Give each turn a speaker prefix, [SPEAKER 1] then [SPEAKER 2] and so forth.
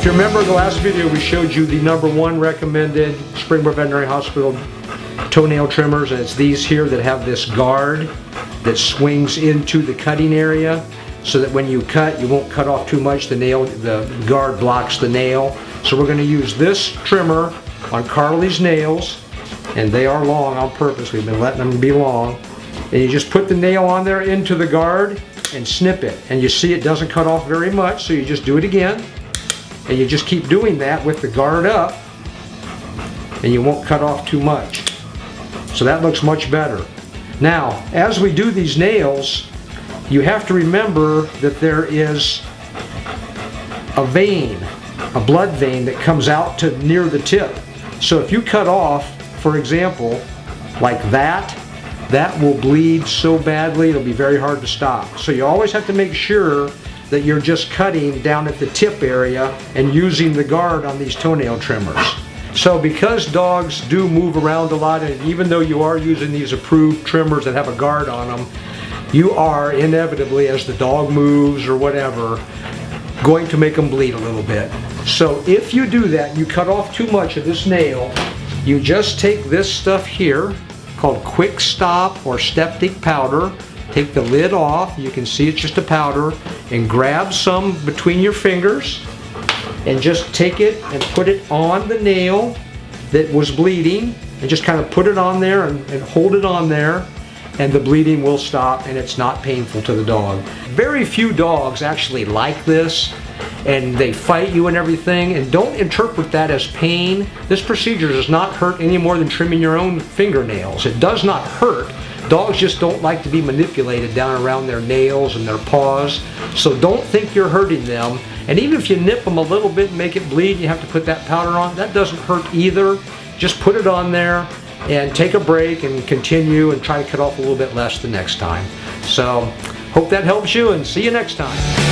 [SPEAKER 1] If you remember the last video, we showed you the #1 recommended Springboro Veterinary Hospital toenail trimmers, and it's these here that have this guard that swings into the cutting area so that when you cut, you won't cut off too much. The guard blocks the nail. So we're going to use this trimmer on Carly's nails, and they are long on purpose. We've been letting them be long. And you just put the nail on there into the guard and snip it. And you see it doesn't cut off very much, so you just do it again. And you just keep doing that with the guard up, and you won't cut off too much. So that looks much better. Now, as we do these nails, you have to remember that there is a vein, a blood vein that comes out to near the tip. So if you cut off, for example, like that, that will bleed so badly it'll be very hard to stop. So you always have to make sure that you're just cutting down at the tip area and using the guard on these toenail trimmers. So because dogs do move around a lot, and even though you are using these approved trimmers that have a guard on them, you are inevitably, as the dog moves or whatever, going to make them bleed a little bit. So if you do that, you cut off too much of this nail, you just take this stuff here called Quick Stop or Steptic powder. Take the lid off, you can see it's just a powder, and grab some between your fingers and just take it and put it on the nail that was bleeding, and just kind of put it on there and hold it on there, and the bleeding will stop and it's not painful to the dog. Very few dogs actually like this, and they fight you and everything, and don't interpret that as pain. This procedure does not hurt any more than trimming your own fingernails. It does not hurt. Dogs just don't like to be manipulated down around their nails and their paws, so don't think you're hurting them. And even if you nip them a little bit and make it bleed, you have to put that powder on, that doesn't hurt either. Just put it on there and take a break and continue and try to cut off a little bit less the next time. So hope that helps you, and see you next time.